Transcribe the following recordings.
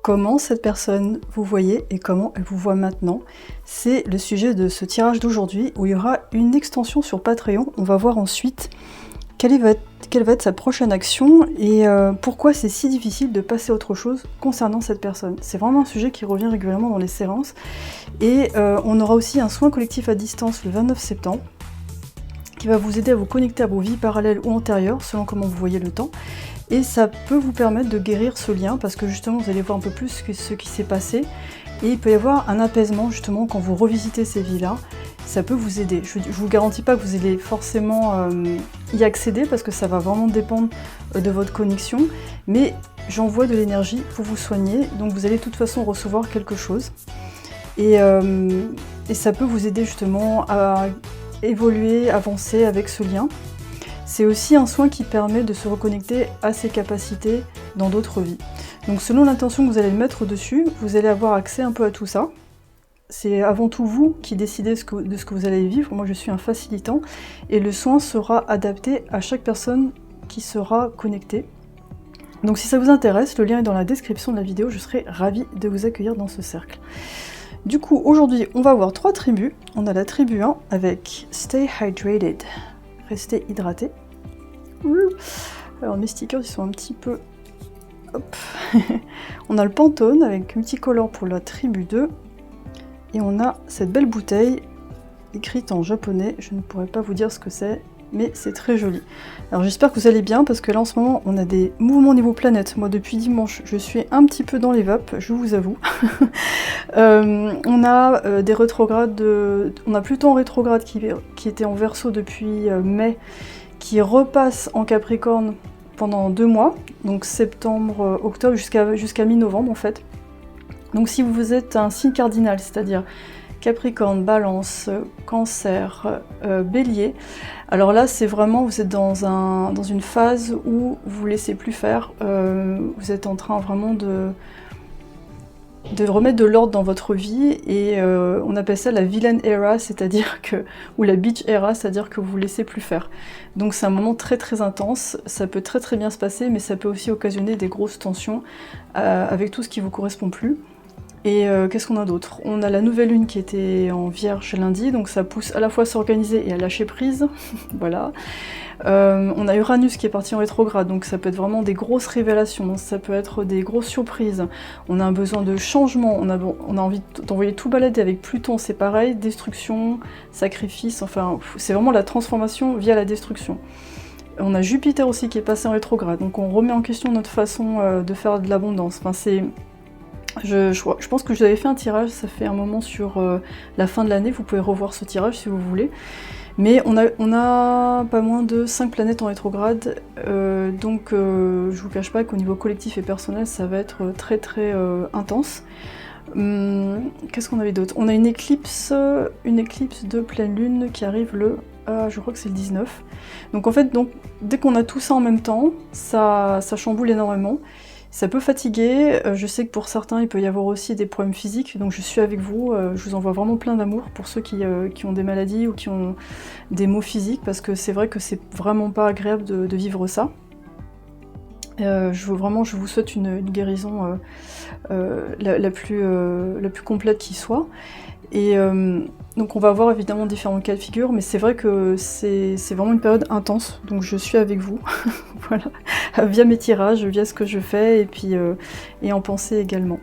comment cette personne vous voyait et comment elle vous voit maintenant. C'est le sujet de ce tirage d'aujourd'hui où il y aura une extension sur Patreon. On va voir ensuite quelle va être sa prochaine action et pourquoi c'est si difficile de passer à autre chose concernant cette personne. C'est vraiment un sujet qui revient régulièrement dans les séances. Et on aura aussi un soin collectif à distance le 29 septembre qui va vous aider à vous connecter à vos vies parallèles ou antérieures selon comment vous voyez le temps. Et ça peut vous permettre de guérir ce lien parce que justement vous allez voir un peu plus ce qui s'est passé et il peut y avoir un apaisement justement quand vous revisitez ces vies-là. Ça peut vous aider. Je vous garantis pas que vous allez forcément y accéder parce que ça va vraiment dépendre de votre connexion, mais j'envoie de l'énergie pour vous soigner, donc vous allez de toute façon recevoir quelque chose. Et ça peut vous aider justement à évoluer, avancer avec ce lien. C'est aussi un soin qui permet de se reconnecter à ses capacités dans d'autres vies. Donc selon l'intention que vous allez mettre dessus, vous allez avoir accès un peu à tout ça. C'est avant tout vous qui décidez de ce que vous allez vivre. Moi je suis un facilitant et le soin sera adapté à chaque personne qui sera connectée. Donc si ça vous intéresse, le lien est dans la description de la vidéo, je serai ravie de vous accueillir dans ce cercle. Du coup aujourd'hui on va voir 3 tribus. On a la tribu 1 avec Stay Hydrated, restez hydraté. Alors mes stickers ils sont un petit peu... Hop. On a le Pantone avec multicolore pour la tribu 2. Et on a cette belle bouteille écrite en japonais, je ne pourrais pas vous dire ce que c'est, mais c'est très joli. Alors j'espère que vous allez bien, parce que là en ce moment on a des mouvements au niveau planète. Moi depuis dimanche je suis un petit peu dans les vapes, je vous avoue. On a des rétrogrades, on a Pluton en rétrograde qui était en Verseau depuis mai, qui repasse en Capricorne pendant 2 mois, donc septembre, octobre jusqu'à mi-novembre en fait. Donc si vous êtes un signe cardinal, c'est-à-dire Capricorne, Balance, Cancer, Bélier, alors là c'est vraiment, vous êtes dans une phase où vous laissez plus faire, vous êtes en train vraiment de remettre de l'ordre dans votre vie et on appelle ça la villain era, c'est-à-dire que, ou la bitch era, c'est-à-dire que vous laissez plus faire. Donc c'est un moment très très intense, ça peut très très bien se passer, mais ça peut aussi occasionner des grosses tensions avec tout ce qui vous correspond plus. Et qu'est-ce qu'on a d'autre? On a la nouvelle lune qui était en Vierge lundi, donc ça pousse à la fois à s'organiser et à lâcher prise, voilà. On a Uranus qui est parti en rétrograde, donc ça peut être vraiment des grosses révélations, ça peut être des grosses surprises. On a un besoin de changement, on a envie d'envoyer tout balader avec Pluton, c'est pareil, destruction, sacrifice, enfin c'est vraiment la transformation via la destruction. On a Jupiter aussi qui est passé en rétrograde, donc on remet en question notre façon de faire de l'abondance. Enfin, je pense que je vous avais fait un tirage, ça fait un moment sur la fin de l'année, vous pouvez revoir ce tirage si vous voulez. Mais on a pas moins de 5 planètes en rétrograde, donc je vous cache pas qu'au niveau collectif et personnel, ça va être très très intense. Qu'est-ce qu'on avait d'autre? On a une éclipse de pleine lune qui arrive je crois que c'est le 19. Donc en fait, dès qu'on a tout ça en même temps, ça chamboule énormément. Ça peut fatiguer, je sais que pour certains il peut y avoir aussi des problèmes physiques, donc je suis avec vous, je vous envoie vraiment plein d'amour pour ceux qui ont des maladies ou qui ont des maux physiques, parce que c'est vrai que c'est vraiment pas agréable de vivre ça. Je vous souhaite une guérison la plus complète qui soit. Et donc on va voir évidemment différents cas de figure, mais c'est vrai que c'est vraiment une période intense, donc je suis avec vous, voilà, via mes tirages, via ce que je fais, et puis et en pensée également.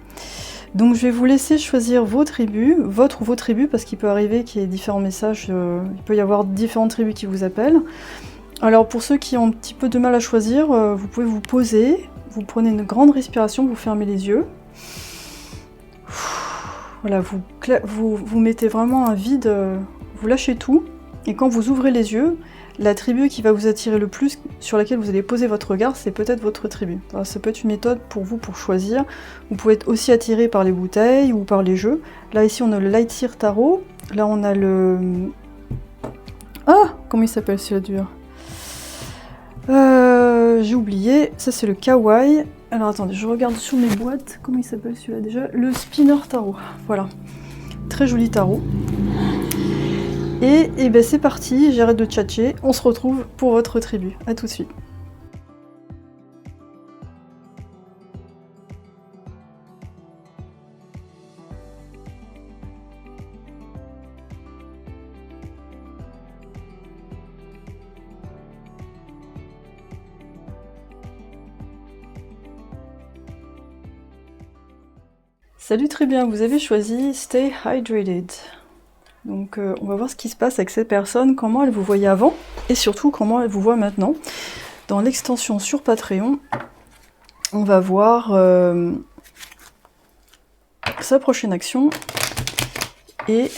Donc je vais vous laisser choisir vos tribus, votre ou vos tribus, parce qu'il peut arriver qu'il y ait différents messages, il peut y avoir différentes tribus qui vous appellent. Alors pour ceux qui ont un petit peu de mal à choisir, vous pouvez vous poser, vous prenez une grande respiration, vous fermez les yeux. Voilà, vous mettez vraiment un vide, vous lâchez tout, et quand vous ouvrez les yeux, la tribu qui va vous attirer le plus, sur laquelle vous allez poser votre regard, c'est peut-être votre tribu. Alors, ça peut être une méthode pour vous pour choisir. Vous pouvez être aussi attiré par les bouteilles ou par les jeux. Là ici on a le Light Seer Tarot, là on a le... Ah, comment il s'appelle celui-là dur? J'ai oublié, ça c'est le Kawaii. Alors attendez, je regarde sur mes boîtes, comment il s'appelle celui-là déjà? Le Spinner Tarot, voilà. Très joli tarot. Et ben c'est parti, j'arrête de tchatcher, on se retrouve pour votre tribu. A tout de suite. Salut, très bien, vous avez choisi Stay Hydrated. Donc on va voir ce qui se passe avec cette personne, comment elle vous voyait avant, et surtout comment elle vous voit maintenant. Dans l'extension sur Patreon, on va voir sa prochaine action, et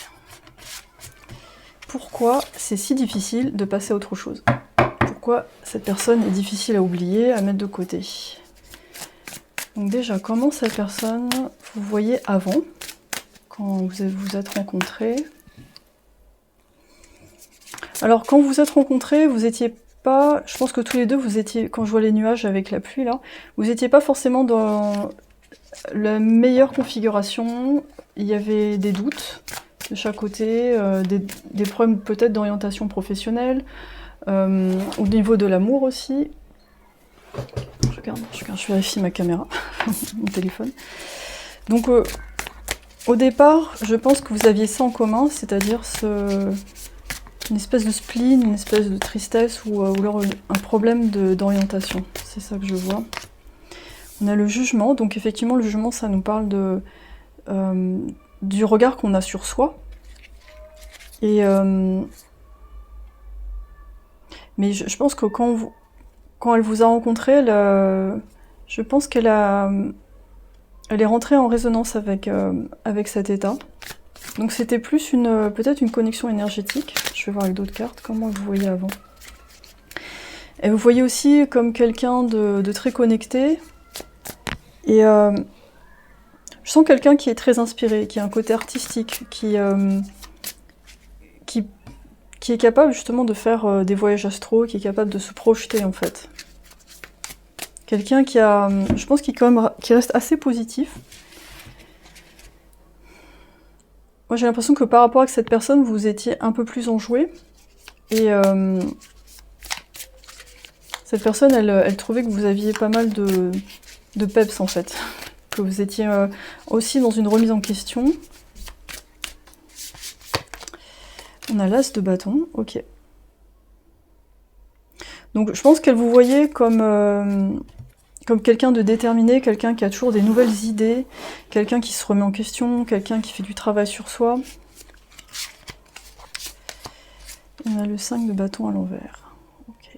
pourquoi c'est si difficile de passer à autre chose. Pourquoi cette personne est difficile à oublier, à mettre de côté. Donc déjà, comment cette personne vous voyez avant, quand vous vous êtes rencontrés. Alors quand vous vous êtes rencontrés, vous étiez pas, je pense que tous les deux, vous étiez, quand je vois les nuages avec la pluie là, vous étiez pas forcément dans la meilleure configuration, il y avait des doutes de chaque côté, des problèmes peut-être d'orientation professionnelle, au niveau de l'amour aussi. Je vérifie ma caméra, mon téléphone. Donc au départ, je pense que vous aviez ça en commun, c'est-à-dire une espèce de spleen, une espèce de tristesse ou alors un problème d'orientation. C'est ça que je vois. On a le jugement, donc effectivement le jugement ça nous parle du regard qu'on a sur soi. Et mais je pense que quand elle vous a rencontré, je pense qu'elle est rentrée en résonance avec cet état. Donc c'était plus peut-être une connexion énergétique. Je vais voir avec d'autres cartes comment vous voyez avant. Et vous voyez aussi comme quelqu'un de très connecté. Et je sens quelqu'un qui est très inspiré, qui a un côté artistique, qui est capable justement de faire des voyages astraux, qui est capable de se projeter en fait. Quelqu'un je pense qui reste assez positif. Moi j'ai l'impression que par rapport à cette personne, vous étiez un peu plus enjoué. Et cette personne, elle trouvait que vous aviez pas mal de peps en fait. Que vous étiez aussi dans une remise en question. On a l'as de bâton, ok. Donc je pense qu'elle vous voyait comme quelqu'un de déterminé, quelqu'un qui a toujours des nouvelles idées, quelqu'un qui se remet en question, quelqu'un qui fait du travail sur soi. On a le 5 de bâton à l'envers. Ok.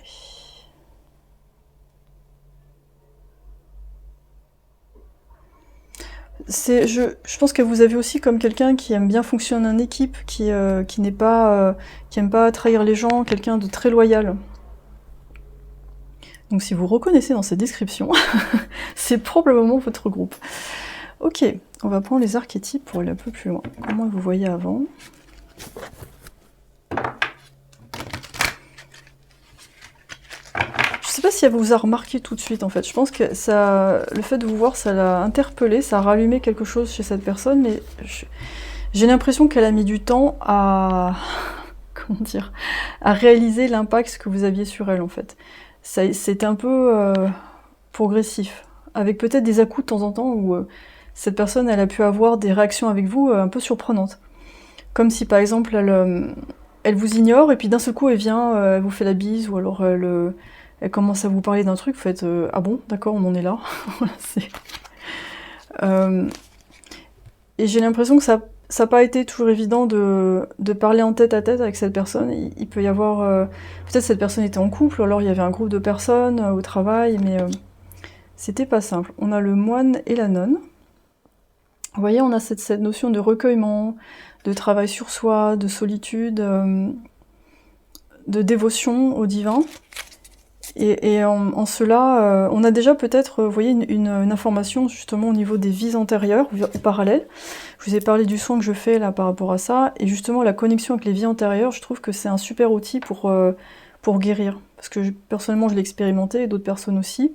Je pense que vous avez aussi comme quelqu'un qui aime bien fonctionner en équipe, qui aime pas trahir les gens, quelqu'un de très loyal. Donc si vous reconnaissez dans cette description, c'est probablement votre groupe. Ok, on va prendre les archétypes pour aller un peu plus loin. Comment vous voyez avant? Je sais pas si elle vous a remarqué tout de suite en fait. Je pense que le fait de vous voir, ça l'a interpellé, ça a rallumé quelque chose chez cette personne, mais j'ai l'impression qu'elle a mis du temps à réaliser l'impact que vous aviez sur elle en fait. C'était un peu progressif, avec peut-être des à-coups de temps en temps où cette personne elle a pu avoir des réactions avec vous un peu surprenantes. Comme si par exemple elle vous ignore et puis d'un seul coup elle vient, elle vous fait la bise ou alors elle commence à vous parler d'un truc, vous faites ah bon, d'accord, on en est là. Et j'ai l'impression que ça n'a pas été toujours évident de parler en tête à tête avec cette personne. Il peut y avoir... peut-être cette personne était en couple, ou alors il y avait un groupe de personnes au travail, mais c'était pas simple. On a le moine et la nonne. Vous voyez, on a cette notion de recueillement, de travail sur soi, de solitude, de dévotion au divin. Et en cela, on a déjà peut-être, vous voyez, une information justement au niveau des vies antérieures, ou parallèles. Je vous ai parlé du soin que je fais là par rapport à ça, et justement la connexion avec les vies antérieures, je trouve que c'est un super outil pour guérir. Parce que personnellement je l'ai expérimenté, et d'autres personnes aussi,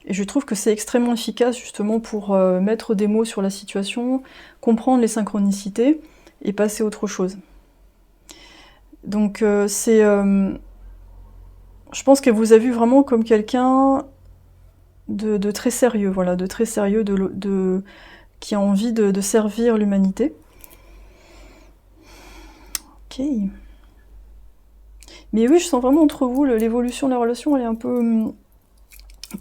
et je trouve que c'est extrêmement efficace justement pour mettre des mots sur la situation, comprendre les synchronicités, et passer à autre chose. Donc je pense qu'elle vous a vu vraiment comme quelqu'un de très sérieux, voilà, de très sérieux, qui a envie de servir l'humanité. Ok. Mais oui, je sens vraiment entre vous, l'évolution de la relation, elle est un peu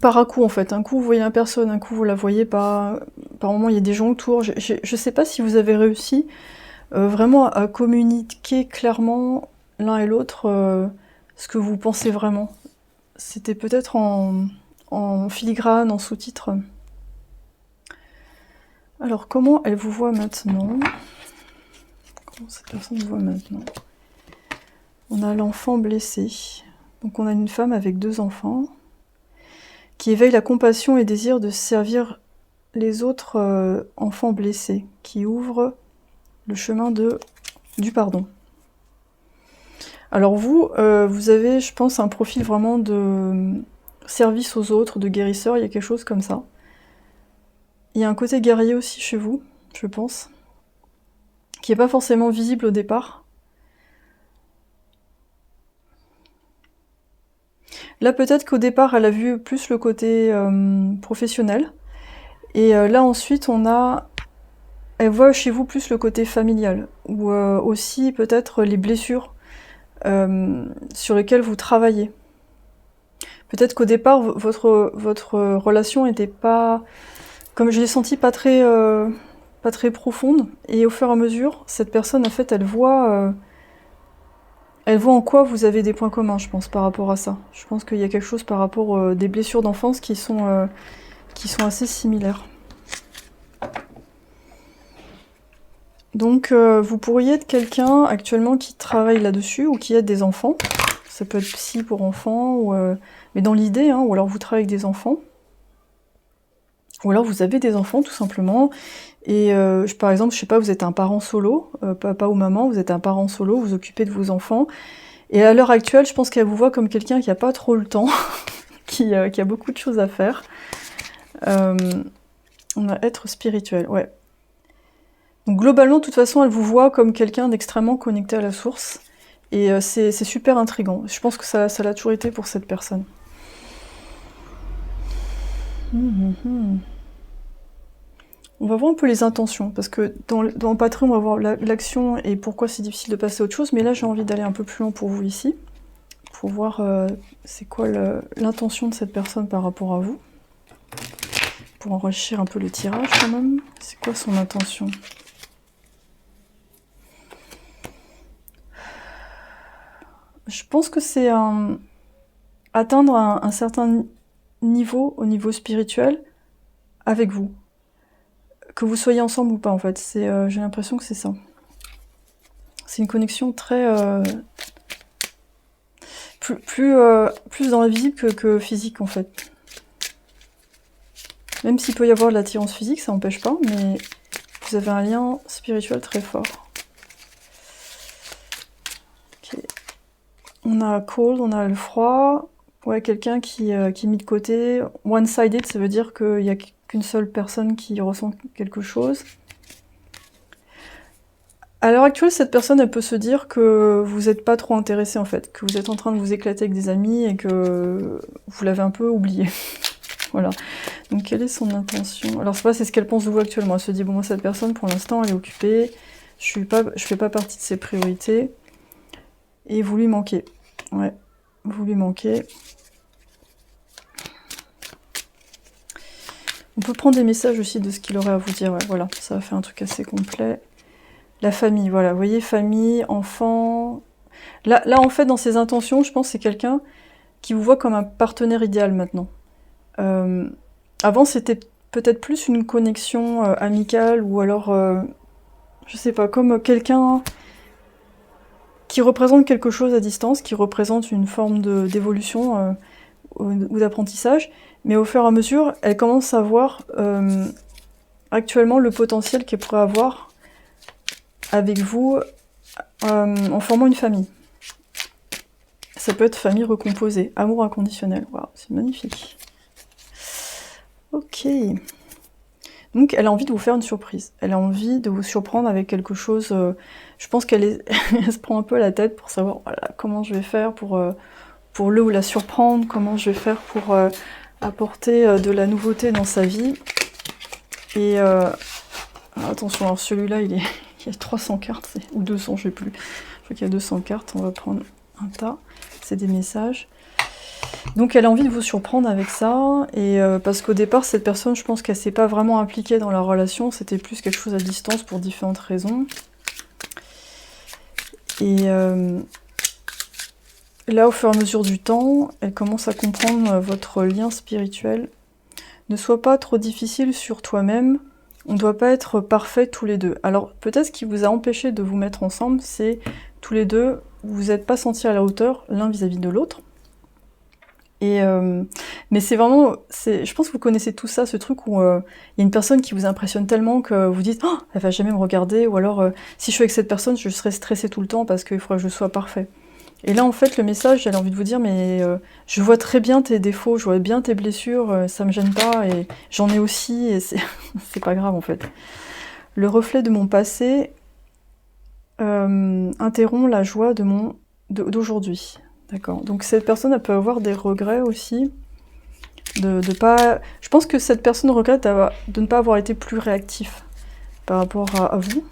par à coup en fait. Un coup vous voyez la personne, un coup vous la voyez pas. par moment il y a des gens autour. Je sais pas si vous avez réussi vraiment à communiquer clairement l'un et l'autre ce que vous pensez vraiment. C'était peut-être en filigrane, en sous-titre. Alors, comment elle vous voit maintenant? Comment cette personne vous voit maintenant? On a l'enfant blessé. Donc on a une femme avec 2 enfants qui éveille la compassion et désir de servir les autres enfants blessés, qui ouvre le chemin du pardon. Alors vous, vous avez, je pense, un profil vraiment de service aux autres, de guérisseur, il y a quelque chose comme ça. Il y a un côté guerrier aussi chez vous, je pense, qui n'est pas forcément visible au départ. Là, peut-être qu'au départ, elle a vu plus le côté professionnel. Et là, ensuite, elle voit chez vous plus le côté familial. Ou aussi, peut-être, les blessures sur lesquelles vous travaillez. Peut-être qu'au départ, votre relation n'était pas, comme je l'ai senti, pas très profonde. Et au fur et à mesure, cette personne, en fait, elle voit en quoi vous avez des points communs, je pense, par rapport à ça. Je pense qu'il y a quelque chose par rapport des blessures d'enfance qui sont assez similaires. Donc, vous pourriez être quelqu'un actuellement qui travaille là-dessus ou qui aide des enfants. Ça peut être psy pour enfants, mais dans l'idée, hein, ou alors vous travaillez avec des enfants. Ou alors vous avez des enfants, tout simplement. Et par exemple, je sais pas, vous êtes un parent solo, papa ou maman, vous êtes un parent solo, vous occupez de vos enfants. Et à l'heure actuelle, je pense qu'elle vous voit comme quelqu'un qui a pas trop le temps, qui a beaucoup de choses à faire. On a être spirituel, ouais. Donc globalement, de toute façon, elle vous voit comme quelqu'un d'extrêmement connecté à la source. Et c'est super intriguant. Je pense que ça l'a toujours été pour cette personne. On va voir un peu les intentions, parce que dans Patreon, on va voir l'action et pourquoi c'est difficile de passer à autre chose, mais là j'ai envie d'aller un peu plus loin pour vous ici, pour voir c'est quoi l'intention de cette personne par rapport à vous, pour enrichir un peu le tirage quand même. C'est quoi son intention? Je pense que c'est atteindre un certain niveau au niveau spirituel avec vous. Que vous soyez ensemble ou pas, en fait. J'ai l'impression que c'est ça. C'est une connexion très... plus dans la visible que physique, en fait. Même s'il peut y avoir de l'attirance physique, ça n'empêche pas, mais vous avez un lien spirituel très fort. Okay. On a cold, on a le froid. Ouais, quelqu'un qui est mis de côté. One-sided, ça veut dire qu'il y a qu'une seule personne qui ressent quelque chose. À l'heure actuelle, cette personne, elle peut se dire que vous n'êtes pas trop intéressé en fait, que vous êtes en train de vous éclater avec des amis et que vous l'avez un peu oublié. Voilà. Donc quelle est son intention? Alors c'est ce qu'elle pense de vous actuellement. Elle se dit, bon, moi cette personne, pour l'instant, elle est occupée, je fais pas partie de ses priorités, et vous lui manquez. Ouais, vous lui manquez. On peut prendre des messages aussi de ce qu'il aurait à vous dire. Ouais, voilà, ça va faire un truc assez complet. La famille, voilà, vous voyez, famille, enfant. Là, en fait, dans ses intentions, je pense que c'est quelqu'un qui vous voit comme un partenaire idéal maintenant. Avant, c'était peut-être plus une connexion amicale ou alors, je sais pas, comme quelqu'un qui représente quelque chose à distance, qui représente une forme d'évolution ou d'apprentissage. Mais au fur et à mesure, elle commence à voir actuellement le potentiel qu'elle pourrait avoir avec vous en formant une famille. Ça peut être famille recomposée, amour inconditionnel. Waouh, c'est magnifique. Ok. Donc elle a envie de vous faire une surprise. Elle a envie de vous surprendre avec quelque chose. Je pense qu'elle elle se prend un peu la tête pour savoir voilà, comment je vais faire pour le ou la surprendre, comment je vais faire pour apporter de la nouveauté dans sa vie. Et attention, alors celui-là, il y a 300 cartes, ou 200, je sais plus. Je crois qu'il y a 200 cartes, on va prendre un tas. C'est des messages. Donc elle a envie de vous surprendre avec ça, et parce qu'au départ, cette personne, je pense qu'elle s'est pas vraiment impliquée dans la relation, c'était plus quelque chose à distance pour différentes raisons. Et là, au fur et à mesure du temps, elle commence à comprendre votre lien spirituel. Ne sois pas trop difficile sur toi-même, on ne doit pas être parfaits tous les deux. Alors peut-être ce qui vous a empêché de vous mettre ensemble, c'est tous les deux, vous n'êtes pas sentis à la hauteur l'un vis-à-vis de l'autre. Et mais c'est vraiment, je pense que vous connaissez tout ça, ce truc où il y a une personne qui vous impressionne tellement que vous dites oh, elle va jamais me regarder, ou alors si je suis avec cette personne, je serai stressée tout le temps parce qu'il faudra que je sois parfait. Et là en fait le message, j'ai envie de vous dire mais je vois très bien tes défauts, je vois bien tes blessures, ça me gêne pas et j'en ai aussi et c'est c'est pas grave en fait. Le reflet de mon passé interrompt la joie de d'aujourd'hui. D'accord. Donc cette personne, elle peut avoir des regrets aussi, de pas... Je pense que cette personne regrette de ne pas avoir été plus réactif par rapport à vous,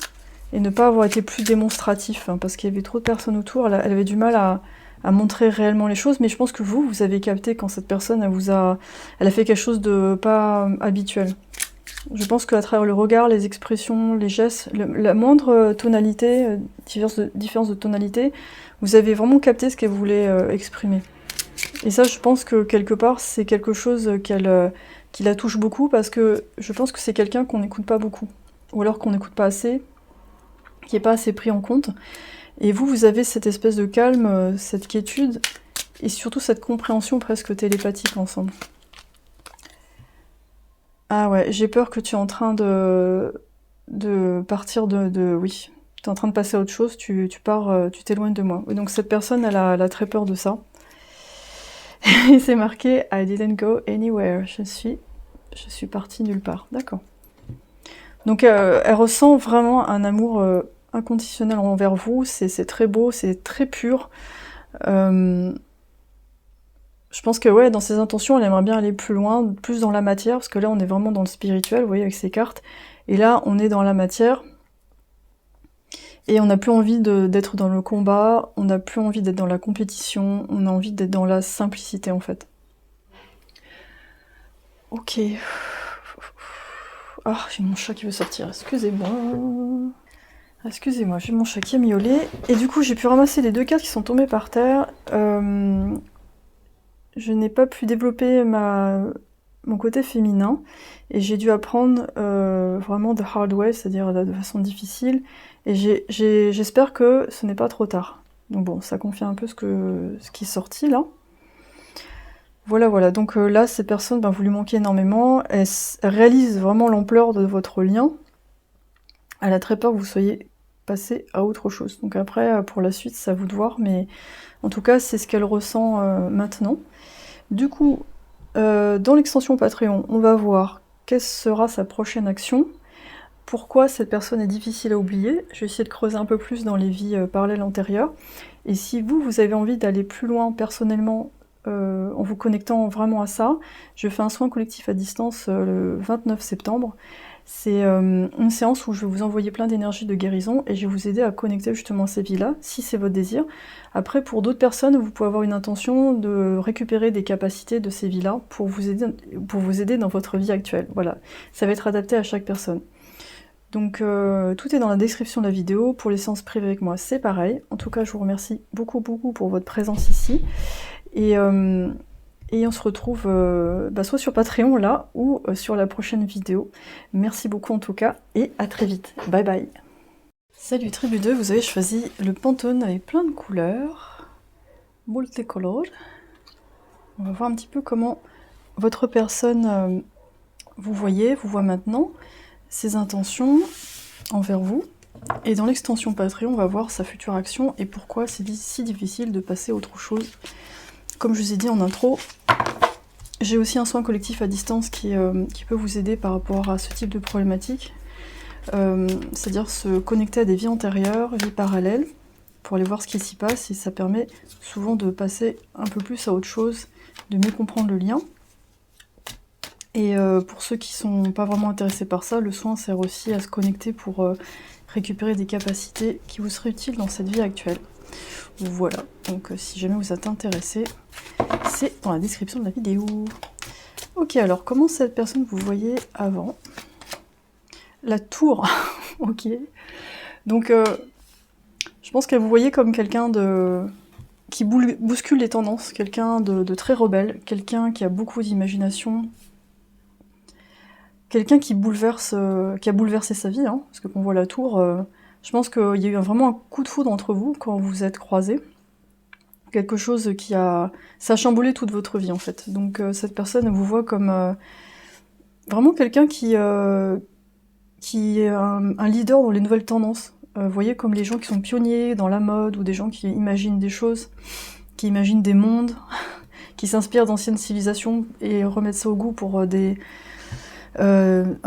et ne pas avoir été plus démonstratif, hein, parce qu'il y avait trop de personnes autour, elle avait du mal à montrer réellement les choses, mais je pense que vous avez capté quand cette personne, elle a fait quelque chose de pas habituel. Je pense qu'à travers le regard, les expressions, les gestes, la moindre tonalité, différence de tonalité, vous avez vraiment capté ce qu'elle voulait exprimer. Et ça, je pense que quelque part, c'est quelque chose qui la touche beaucoup, parce que je pense que c'est quelqu'un qu'on n'écoute pas beaucoup, ou alors qu'on n'écoute pas assez, qui n'est pas assez pris en compte. Et vous avez cette espèce de calme, cette quiétude, et surtout cette compréhension presque télépathique ensemble. Ah ouais, j'ai peur que tu es en train de partir oui, tu es en train de passer à autre chose, tu pars, tu t'éloignes de moi. Oui, donc cette personne, elle a très peur de ça. Et c'est marqué « I didn't go anywhere ». Je suis partie nulle part. D'accord. Donc elle ressent vraiment un amour inconditionnel envers vous, c'est très beau, c'est très pur. Je pense que ouais, dans ses intentions, elle aimerait bien aller plus loin, plus dans la matière, parce que là on est vraiment dans le spirituel, vous voyez, avec ces cartes. Et là, on est dans la matière, et on n'a plus envie d'être dans le combat, on n'a plus envie d'être dans la compétition, on a envie d'être dans la simplicité en fait. Ok. Ah, j'ai mon chat qui veut sortir, excusez-moi. Excusez-moi, j'ai mon chat qui a miaulé. Et du coup, j'ai pu ramasser les 2 cartes qui sont tombées par terre. Je n'ai pas pu développer mon côté féminin, et j'ai dû apprendre vraiment the hard way, c'est-à-dire de façon difficile, et j'espère que ce n'est pas trop tard. Donc bon, ça confirme un peu ce qui est sorti là. Voilà, donc là, ces personnes, vous lui manquez énormément, elle réalise vraiment l'ampleur de votre lien, elle a très peur que vous soyez passé à autre chose. Donc après, pour la suite, c'est à vous de voir, mais en tout cas, c'est ce qu'elle ressent maintenant. Du coup, dans l'extension Patreon, on va voir quelle sera sa prochaine action, pourquoi cette personne est difficile à oublier. Je vais essayer de creuser un peu plus dans les vies parallèles antérieures. Et si vous avez envie d'aller plus loin personnellement, en vous connectant vraiment à ça, je fais un soin collectif à distance le 29 septembre. C'est une séance où je vais vous envoyer plein d'énergie de guérison, et je vais vous aider à connecter justement ces vies-là, si c'est votre désir. Après, pour d'autres personnes, vous pouvez avoir une intention de récupérer des capacités de ces vies-là pour vous aider dans votre vie actuelle. Voilà, ça va être adapté à chaque personne. Donc tout est dans la description de la vidéo. Pour les séances privées avec moi, c'est pareil. En tout cas, je vous remercie beaucoup pour votre présence ici. Et on se retrouve soit sur Patreon là, ou sur la prochaine vidéo. Merci beaucoup en tout cas, et à très vite. Bye bye. Salut Tribu 2, vous avez choisi le Pantone avec plein de couleurs. Multicolor. On va voir un petit peu comment votre personne vous voit maintenant, ses intentions envers vous. Et dans l'extension Patreon, on va voir sa future action et pourquoi c'est si difficile de passer à autre chose. Comme je vous ai dit en intro, j'ai aussi un soin collectif à distance qui peut vous aider par rapport à ce type de problématique. C'est-à-dire se connecter à des vies antérieures, vies parallèles, pour aller voir ce qui s'y passe, et ça permet souvent de passer un peu plus à autre chose, de mieux comprendre le lien. Et pour ceux qui sont pas vraiment intéressés par ça, le soin sert aussi à se connecter pour récupérer des capacités qui vous seraient utiles dans cette vie actuelle. Voilà, donc si jamais vous êtes intéressé, c'est dans la description de la vidéo. Ok, alors comment cette personne vous voyez avant? La tour, ok. Donc je pense qu'elle vous voyait comme quelqu'un qui bouscule les tendances, quelqu'un de très rebelle, quelqu'un qui a beaucoup d'imagination, quelqu'un qui a bouleversé sa vie, hein, parce que quand on voit la tour, je pense qu'il y a eu vraiment un coup de foudre entre vous quand vous vous êtes croisés. Quelque chose ça a chamboulé toute votre vie en fait. Donc cette personne vous voit comme vraiment quelqu'un qui est un leader dans les nouvelles tendances. Vous voyez, comme les gens qui sont pionniers dans la mode, ou des gens qui imaginent des choses, qui imaginent des mondes, qui s'inspirent d'anciennes civilisations et remettent ça au goût pour un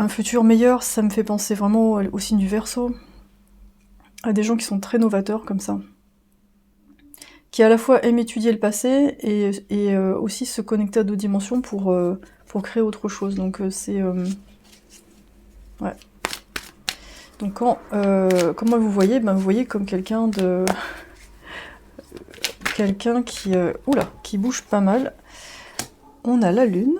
futur meilleur. Ça me fait penser vraiment au signe du Verseau, à des gens qui sont très novateurs comme ça, qui à la fois aiment étudier le passé et aussi se connecter à d'autres dimensions pour créer autre chose. Donc c'est... ouais. Donc comment vous voyez? Ben, vous voyez comme quelqu'un quelqu'un qui bouge pas mal. On a la lune.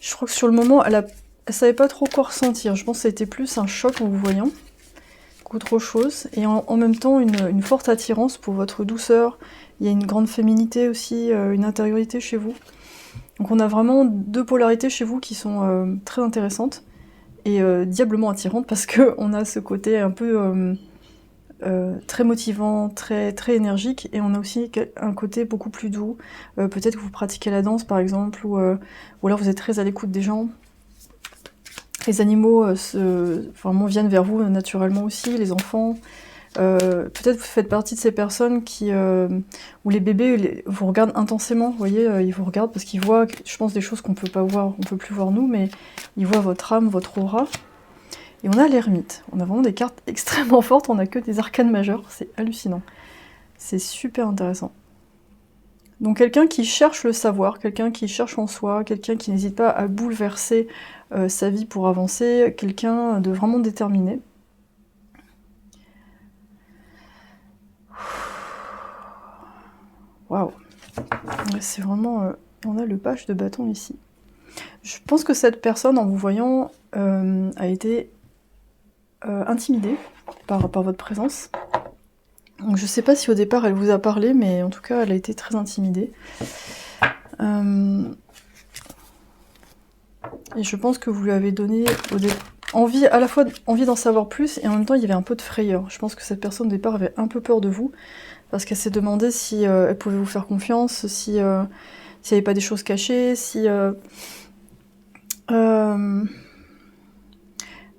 Je crois que sur le moment, elle savait pas trop quoi ressentir. Je pense que c'était plus un choc en vous voyant qu'autre chose. Et en même temps, une forte attirance pour votre douceur. Il y a une grande féminité aussi, une intériorité chez vous. Donc on a vraiment deux polarités chez vous qui sont très intéressantes et diablement attirantes, parce qu'on a ce côté un peu très motivant, très énergique, et on a aussi un côté beaucoup plus doux. Peut-être que vous pratiquez la danse par exemple, ou alors vous êtes très à l'écoute des gens. Les animaux vraiment viennent vers vous naturellement aussi, les enfants. Peut-être vous faites partie de ces personnes où les bébés vous regardent intensément, vous voyez, ils vous regardent parce qu'ils voient, je pense, des choses qu'on peut pas voir, on peut plus voir nous, mais ils voient votre âme, votre aura. Et on a l'ermite. On a vraiment des cartes extrêmement fortes, on a que des arcanes majeures, c'est hallucinant. C'est super intéressant. Donc quelqu'un qui cherche le savoir, quelqu'un qui cherche en soi, quelqu'un qui n'hésite pas à bouleverser sa vie pour avancer, quelqu'un de vraiment déterminé. Waouh! C'est vraiment... on a le page de bâton ici. Je pense que cette personne, en vous voyant, a été intimidée par votre présence. Donc je sais pas si au départ elle vous a parlé, mais en tout cas elle a été très intimidée. Et je pense que vous lui avez donné envie, à la fois envie d'en savoir plus, et en même temps il y avait un peu de frayeur. Je pense que cette personne au départ avait un peu peur de vous, parce qu'elle s'est demandé si elle pouvait vous faire confiance, s'il n'y avait pas des choses cachées, si...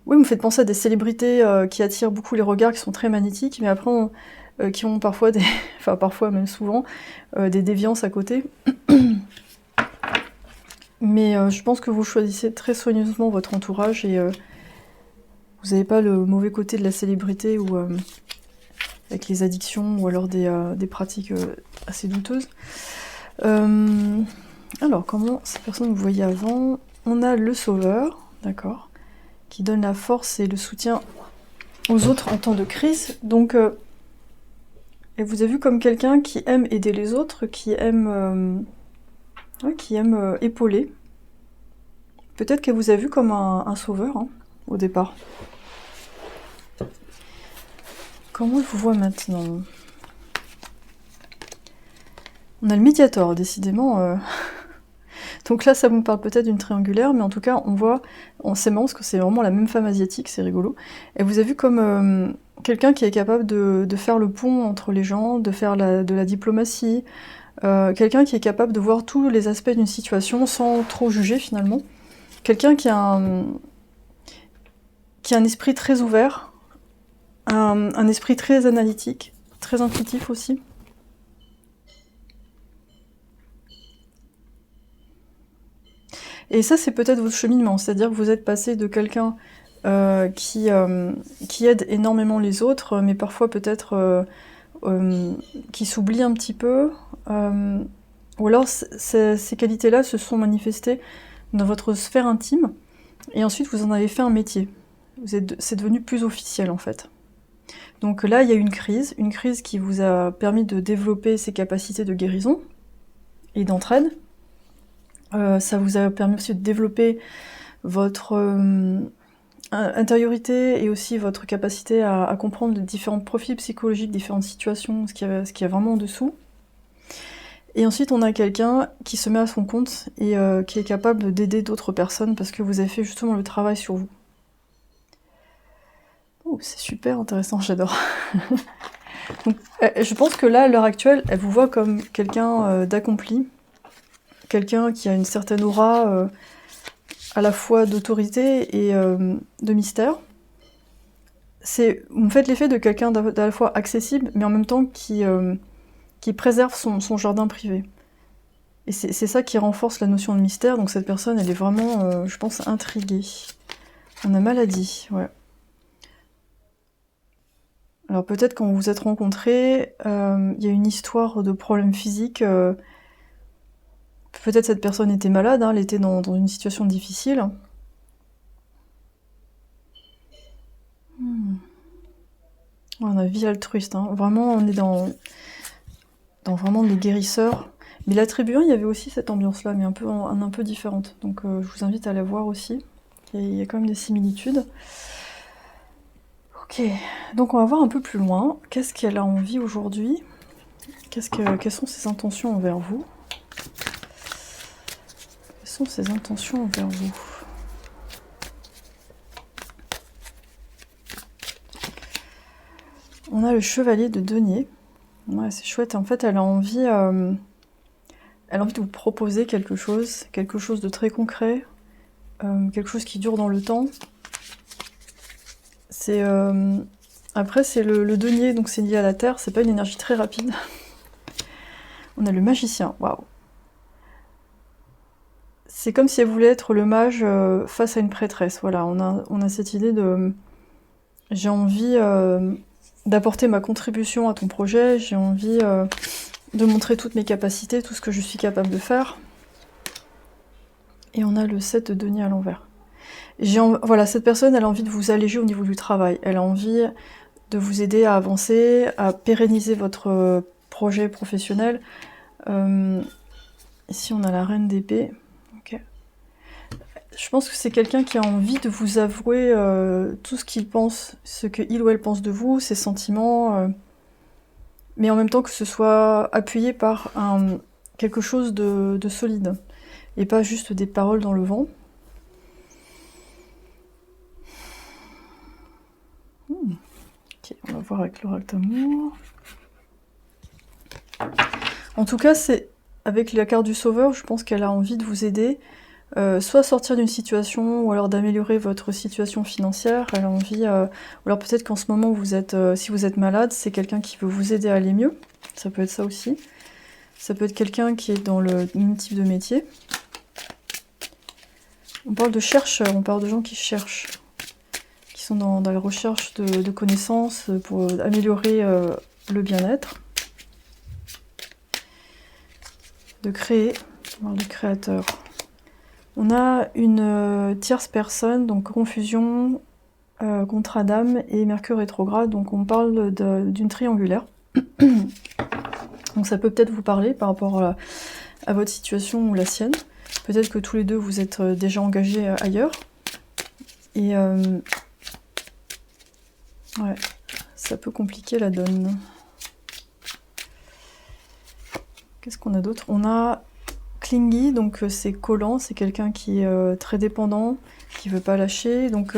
Oui, vous me faites penser à des célébrités qui attirent beaucoup les regards, qui sont très magnétiques, mais après qui ont parfois enfin parfois même souvent, des déviances à côté. Mais je pense que vous choisissez très soigneusement votre entourage, et vous n'avez pas le mauvais côté de la célébrité, ou avec les addictions, ou alors des pratiques assez douteuses. Alors, comment cette personne vous voyait avant? On a le sauveur, d'accord, qui donne la force et le soutien aux autres en temps de crise. Donc, elle vous a vu comme quelqu'un qui aime aider les autres, qui aime épauler. Peut-être qu'elle vous a vu comme un sauveur, hein, au départ. Comment elle vous voit maintenant? On a le médiator, décidément. Donc là, ça vous parle peut-être d'une triangulaire, mais en tout cas, on voit... C'est marrant parce que c'est vraiment la même femme asiatique, c'est rigolo. Elle vous a vu comme quelqu'un qui est capable de faire le pont entre les gens, de faire de la diplomatie, quelqu'un qui est capable de voir tous les aspects d'une situation sans trop juger, finalement. Quelqu'un qui a un esprit très ouvert, un esprit très analytique, très intuitif aussi. Et ça, c'est peut-être votre cheminement, c'est-à-dire que vous êtes passé de quelqu'un qui aide énormément les autres, mais parfois peut-être qui s'oublie un petit peu, Ou alors ces qualités-là se sont manifestées dans votre sphère intime, et ensuite vous en avez fait un métier. C'est devenu plus officiel en fait. Donc là, il y a eu une crise qui vous a permis de développer ces capacités de guérison et d'entraide. Ça vous a permis aussi de développer votre intériorité et aussi votre capacité à comprendre différents profils psychologiques, différentes situations, ce qu'il y a vraiment en dessous. Et ensuite, on a quelqu'un qui se met à son compte et qui est capable d'aider d'autres personnes parce que vous avez fait justement le travail sur vous. Oh, c'est super intéressant, j'adore. Donc, je pense que là, à l'heure actuelle, elle vous voit comme quelqu'un d'accompli, quelqu'un qui a une certaine aura à la fois d'autorité et de mystère. Vous me faites l'effet de quelqu'un d'à la fois accessible, mais en même temps qui préserve son jardin privé. Et c'est ça qui renforce la notion de mystère, donc cette personne, elle est vraiment, je pense, intriguée. On a maladie, ouais. Alors peut-être quand vous vous êtes rencontrés, il y a une histoire de problème physique. Peut-être cette personne était malade, hein, elle était dans une situation difficile. On a vie altruiste, hein. Vraiment, on est dans vraiment des guérisseurs. Mais la tribu 1, il y avait aussi cette ambiance-là, mais un peu différente. Donc je vous invite à la voir aussi. Il y a quand même des similitudes. Ok, donc on va voir un peu plus loin. Qu'est-ce qu'elle a envie aujourd'hui? Quelles sont ses intentions envers vous? Quelles sont ses intentions envers vous? On a le chevalier de denier. Ouais, c'est chouette. En fait, elle a envie de vous proposer quelque chose de très concret, quelque chose qui dure dans le temps. Après, c'est le denier, donc c'est lié à la terre, c'est pas une énergie très rapide. On a le magicien, waouh. C'est comme si elle voulait être le mage face à une prêtresse, voilà, on a cette idée de... J'ai envie d'apporter ma contribution à ton projet, j'ai envie de montrer toutes mes capacités, tout ce que je suis capable de faire. Et on a le 7 de denier à l'envers. Voilà, cette personne, elle a envie de vous alléger au niveau du travail, elle a envie de vous aider à avancer, à pérenniser votre projet professionnel. Ici, on a la reine d'épée. Okay. Je pense que c'est quelqu'un qui a envie de vous avouer tout ce qu'il pense, ce qu'il ou elle pense de vous, ses sentiments, mais en même temps que ce soit appuyé par quelque chose de solide, et pas juste des paroles dans le vent. Ok, on va voir avec l'oracle d'amour. En tout cas, c'est avec la carte du sauveur, je pense qu'elle a envie de vous aider, soit sortir d'une situation, ou alors d'améliorer votre situation financière. Elle a envie, ou alors peut-être qu'en ce moment, si vous êtes malade, c'est quelqu'un qui veut vous aider à aller mieux. Ça peut être ça aussi. Ça peut être quelqu'un qui est dans le même type de métier. On parle de chercheurs, on parle de gens qui cherchent, qui sont dans la recherche de connaissances pour améliorer le bien-être. De créer, on parle du créateur. On a une tierce personne, donc confusion, contrat d'âme et Mercure rétrograde, donc on parle d'une triangulaire. Donc ça peut peut-être vous parler par rapport à votre situation ou la sienne. Peut-être que tous les deux vous êtes déjà engagés ailleurs. Et ouais, ça peut compliquer la donne. Qu'est-ce qu'on a d'autre? On a clingy, donc c'est collant, c'est quelqu'un qui est très dépendant, qui veut pas lâcher, donc...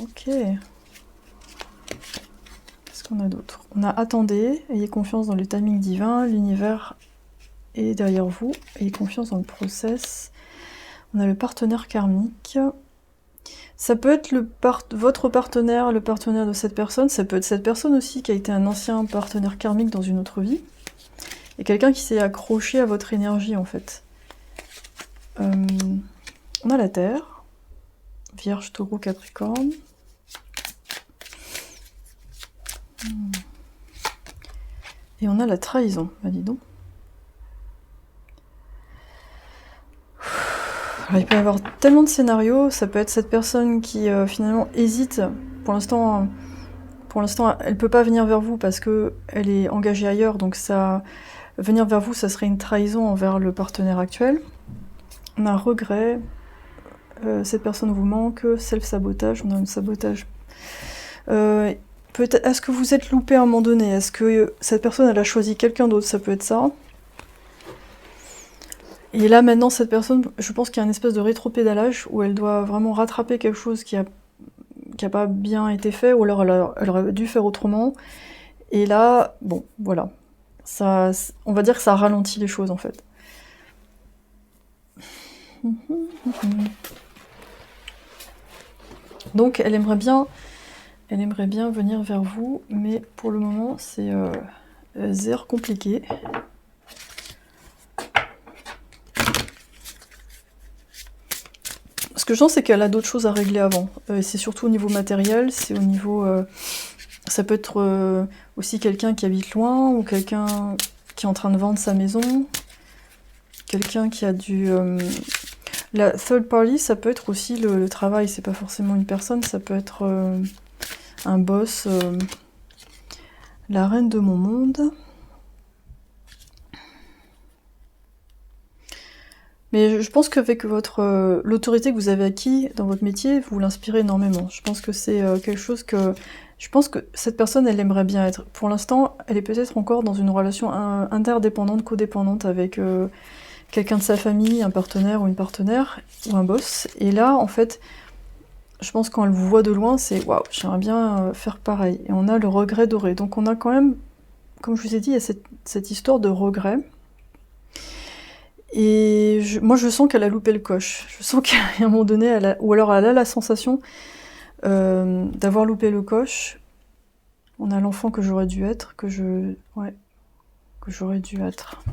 Ok. Qu'est-ce qu'on a d'autre? On a attendez, ayez confiance dans le timing divin, l'univers est derrière vous, ayez confiance dans le process. On a le partenaire karmique. Ça peut être votre partenaire, le partenaire de cette personne, ça peut être cette personne aussi qui a été un ancien partenaire karmique dans une autre vie. Et quelqu'un qui s'est accroché à votre énergie en fait. On a la Terre, Vierge, Taureau, Capricorne. Et on a la trahison, bah dis donc. Alors, il peut y avoir tellement de scénarios, ça peut être cette personne qui finalement hésite. Pour l'instant, elle peut pas venir vers vous parce que elle est engagée ailleurs, donc ça, venir vers vous, ça serait une trahison envers le partenaire actuel. On a un regret, cette personne vous manque, self-sabotage, on a un sabotage. Peut-être, est-ce que vous êtes loupé à un moment donné? Est-ce que cette personne, elle a choisi quelqu'un d'autre? Ça peut être ça. Et là, maintenant, cette personne, je pense qu'il y a une espèce de rétropédalage où elle doit vraiment rattraper quelque chose qui a pas bien été fait, ou alors elle aurait dû faire autrement. Et là, bon, voilà. Ça, on va dire que ça ralentit les choses, en fait. Donc, elle aimerait bien venir vers vous, mais pour le moment, c'est zéro compliqué. Ce que je sens, c'est qu'elle a d'autres choses à régler avant. C'est surtout au niveau matériel, c'est au niveau... ça peut être aussi quelqu'un qui habite loin, ou quelqu'un qui est en train de vendre sa maison, quelqu'un qui a du... la third party, ça peut être aussi le travail, c'est pas forcément une personne, ça peut être un boss, la reine de mon monde. Mais je pense qu'avec l'autorité que vous avez acquis dans votre métier, vous l'inspirez énormément. Je pense que c'est quelque chose que... Je pense que cette personne, elle aimerait bien être. Pour l'instant, elle est peut-être encore dans une relation interdépendante, codépendante avec quelqu'un de sa famille, un partenaire ou une partenaire, ou un boss. Et là, en fait, je pense quand elle vous voit de loin, c'est « Waouh, j'aimerais bien faire pareil ». Et on a le regret doré. Donc on a quand même, comme je vous ai dit, il y a cette histoire de regret. Et moi, je sens qu'elle a loupé le coche. Je sens qu'à un moment donné, ou alors elle a la sensation d'avoir loupé le coche. On a l'enfant que j'aurais dû être, que j'aurais dû être.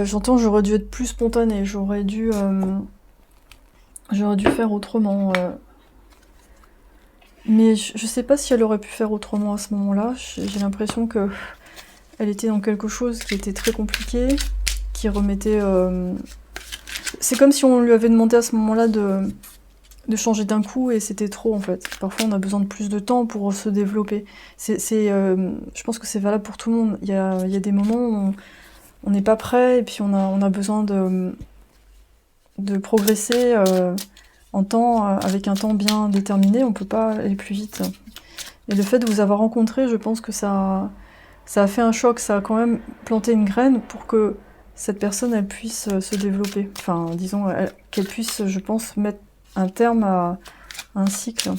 J'entends, j'aurais dû être plus spontanée, j'aurais dû faire autrement. Mais je sais pas si elle aurait pu faire autrement à ce moment-là. J'ai l'impression que elle était dans quelque chose qui était très compliqué, qui remettait... C'est comme si on lui avait demandé à ce moment-là de changer d'un coup, et c'était trop, en fait. Parfois, on a besoin de plus de temps pour se développer. Je pense que c'est valable pour tout le monde. Il y a des moments où on n'est pas prêt, et puis on a besoin de progresser avec un temps bien déterminé. On peut pas aller plus vite. Et le fait de vous avoir rencontré, je pense que ça a fait un choc, ça a quand même planté une graine pour que cette personne, elle puisse se développer. Enfin, disons, qu'elle puisse, je pense, mettre un terme à un cycle.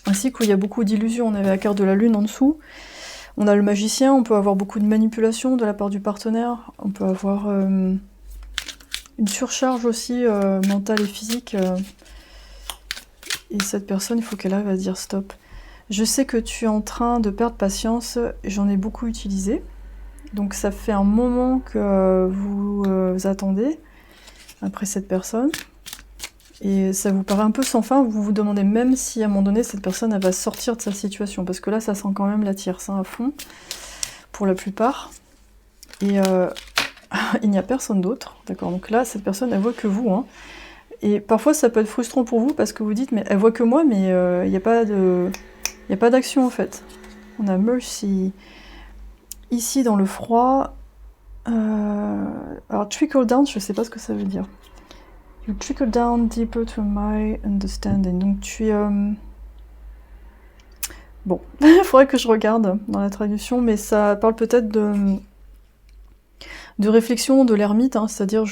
Un cycle où il y a beaucoup d'illusions. On avait la carte de la lune en dessous. On a le magicien, on peut avoir beaucoup de manipulation de la part du partenaire. On peut avoir une surcharge aussi mentale et physique. Et cette personne, il faut qu'elle arrive à dire stop. Je sais que tu es en train de perdre patience, j'en ai beaucoup utilisé. Donc ça fait un moment que vous attendez après cette personne. Et ça vous paraît un peu sans fin, vous vous demandez même si à un moment donné cette personne elle va sortir de sa situation. Parce que là ça sent quand même la tierce à fond, pour la plupart. Et il n'y a personne d'autre, d'accord. Donc là cette personne elle voit que vous. Hein. Et parfois ça peut être frustrant pour vous parce que vous dites mais elle voit que moi, mais il n'y a pas d'action en fait. On a mercy. Ici dans le froid, alors trickle down, je sais pas ce que ça veut dire. You trickle down deeper to my understanding. Donc tu es... Bon, il faudrait que je regarde dans la traduction, mais ça parle peut-être de réflexion de l'ermite, hein, c'est-à-dire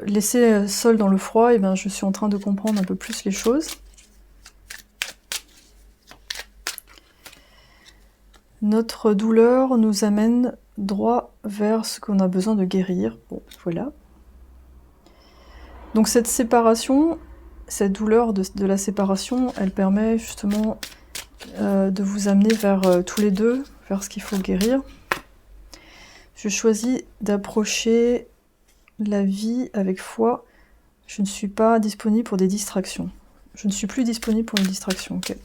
laissé seul dans le froid, et ben je suis en train de comprendre un peu plus les choses. Notre douleur nous amène droit vers ce qu'on a besoin de guérir. Bon, voilà. Donc cette séparation, cette douleur de la séparation, elle permet justement de vous amener vers tous les deux, vers ce qu'il faut guérir. Je choisis d'approcher la vie avec foi. Je ne suis pas disponible pour des distractions. Je ne suis plus disponible pour une distraction, ok.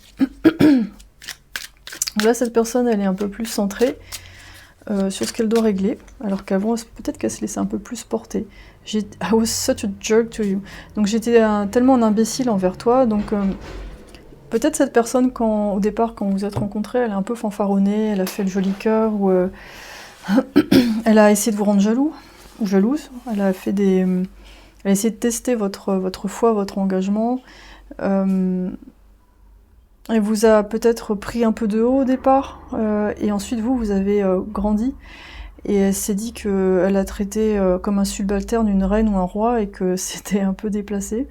Là, cette personne, elle est un peu plus centrée sur ce qu'elle doit régler, alors qu'avant, peut-être qu'elle se laissait un peu plus porter. I was such a jerk to you. Donc j'étais tellement un imbécile envers toi, donc peut-être cette personne, au départ, quand vous vous êtes rencontrés, elle est un peu fanfaronnée, elle a fait le joli cœur, ou elle a essayé de vous rendre jaloux, ou jalouse, elle a essayé de tester votre foi, votre engagement, elle vous a peut-être pris un peu de haut au départ, et ensuite vous avez grandi, et elle s'est dit qu'elle a traité comme un subalterne une reine ou un roi, et que c'était un peu déplacé.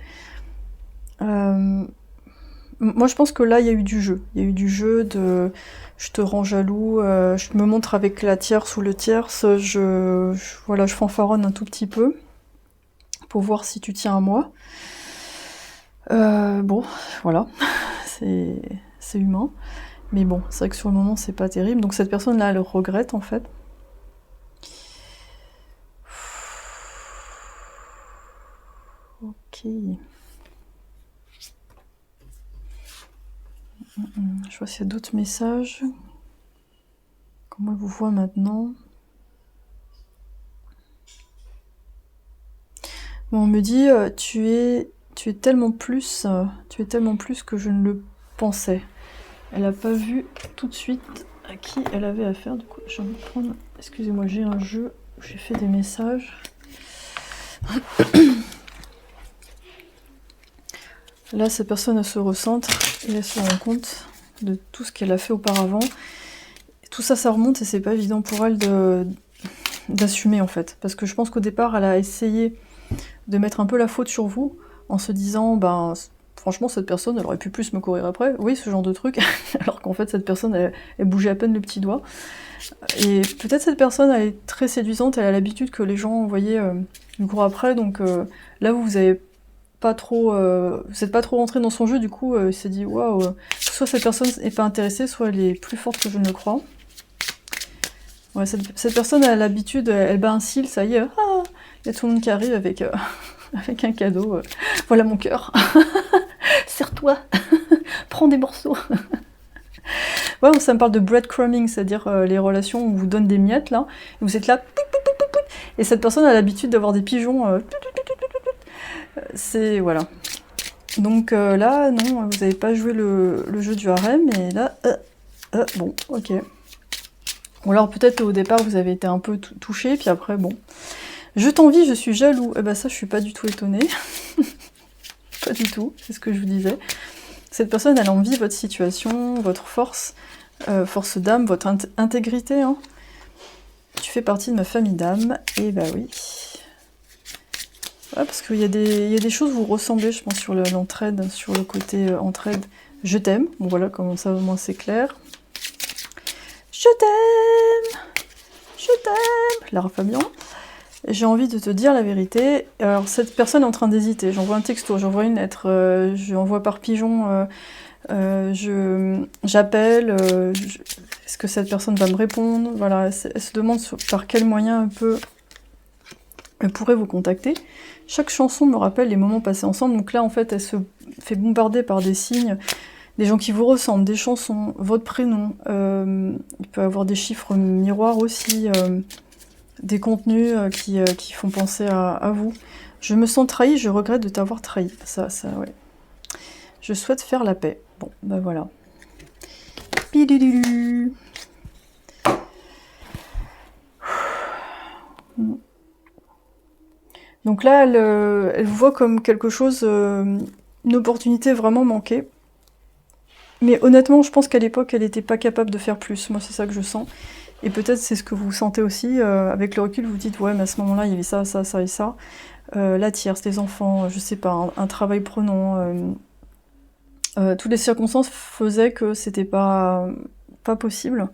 Moi je pense que là il y a eu du jeu. Il y a eu du jeu de je te rends jaloux, je me montre avec la tierce ou le tierce, voilà, je fanfaronne un tout petit peu pour voir si tu tiens à moi. Bon, voilà, c'est humain. Mais bon, c'est vrai que sur le moment c'est pas terrible. Donc cette personne là elle regrette en fait. Ok. Je vois s'il y a d'autres messages. Comment elle vous voit maintenant? Bon, on me dit tu es tellement plus que je ne le pensais. Elle n'a pas vu tout de suite à qui elle avait affaire. Du coup, je vais prendre. Excusez-moi, j'ai un jeu où j'ai fait des messages. Là, cette personne elle se recentre et elle se rend compte de tout ce qu'elle a fait auparavant. Et tout ça, ça remonte et c'est pas évident pour elle d'assumer en fait. Parce que je pense qu'au départ, elle a essayé de mettre un peu la faute sur vous en se disant, ben, franchement, cette personne, elle aurait pu plus me courir après. Oui, ce genre de truc. Alors qu'en fait, cette personne, elle bougeait à peine le petit doigt. Et peut-être cette personne, elle est très séduisante, elle a l'habitude que les gens, vous voyez, lui courent après. Donc là, vous avez pas trop, vous êtes pas trop rentré dans son jeu, du coup, il s'est dit waouh, soit cette personne est pas intéressée, soit elle est plus forte que je ne le crois. Ouais, cette personne a l'habitude, elle bat un cil, ça y est, il y a tout le monde qui arrive avec, avec un cadeau. Voilà mon cœur, serre-toi, prends des morceaux. Ouais, ça me parle de breadcrumbing, c'est-à-dire les relations où on vous donne des miettes là, et vous êtes là, et cette personne a l'habitude d'avoir des pigeons. C'est voilà. Donc là, non, vous n'avez pas joué le jeu du harem, et là, bon, ok. Ou alors peut-être au départ vous avez été un peu touché, puis après, bon. Je t'envie, je suis jaloux. Eh ben ça, je suis pas du tout étonnée. Pas du tout, c'est ce que je vous disais. Cette personne, elle envie votre situation, votre force, force d'âme, votre intégrité. Hein. Tu fais partie de ma famille d'âme, et bah oui. Ouais, parce qu'il y a des choses où vous ressemblez, je pense, sur l'entraide, sur le côté entraide. Je t'aime, bon voilà, comme ça au moins c'est clair. Je t'aime, Lara Fabian. J'ai envie de te dire la vérité. Alors cette personne est en train d'hésiter, j'envoie un texto, j'envoie une lettre, j'envoie par pigeon, j'appelle, est-ce que cette personne va me répondre? Voilà, elle se demande par quel moyen elle pourrait vous contacter. Chaque chanson me rappelle les moments passés ensemble, donc là en fait elle se fait bombarder par des signes, des gens qui vous ressemblent, des chansons, votre prénom, il peut y avoir des chiffres miroirs aussi, des contenus qui font penser à vous. Je me sens trahi, je regrette de t'avoir trahi. Ça, ouais. Je souhaite faire la paix. Bon, ben voilà. Pididulu. Donc là, elle vous voit comme quelque chose, une opportunité vraiment manquée. Mais honnêtement, je pense qu'à l'époque, elle n'était pas capable de faire plus. Moi, c'est ça que je sens. Et peut-être c'est ce que vous sentez aussi. Avec le recul, vous dites, ouais, mais à ce moment-là, il y avait ça, ça, ça et ça. La tierce, les enfants, je sais pas, un travail prenant. Toutes les circonstances faisaient que c'était pas possible.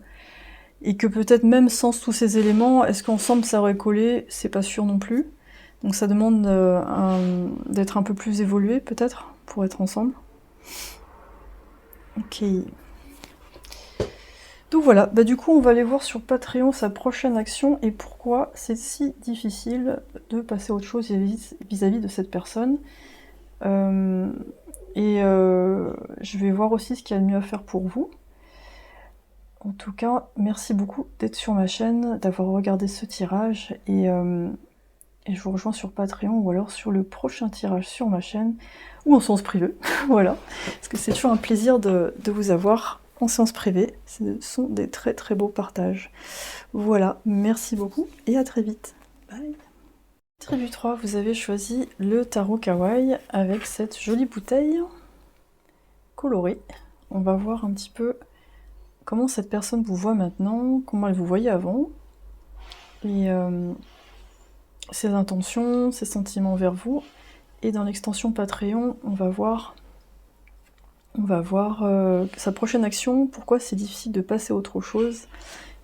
Et que peut-être même sans tous ces éléments, est-ce qu'ensemble ça aurait collé? C'est pas sûr non plus. Donc ça demande d'être un peu plus évolué peut-être, pour être ensemble. Ok. Donc voilà, bah du coup on va aller voir sur Patreon sa prochaine action et pourquoi c'est si difficile de passer à autre chose vis-à-vis de cette personne. Je vais voir aussi ce qu'il y a de mieux à faire pour vous. En tout cas, merci beaucoup d'être sur ma chaîne, d'avoir regardé ce tirage, et je vous rejoins sur Patreon ou alors sur le prochain tirage sur ma chaîne, ou en séance privée, voilà. Parce que c'est toujours un plaisir de vous avoir en séance privée, ce sont des très très beaux partages. Voilà, merci beaucoup et à très vite. Bye. Tribu 3, vous avez choisi le tarot kawaii avec cette jolie bouteille colorée. On va voir un petit peu comment cette personne vous voit maintenant, comment elle vous voyait avant, et ses intentions, ses sentiments vers vous. Et dans l'extension Patreon, on va voir sa prochaine action, pourquoi c'est difficile de passer à autre chose,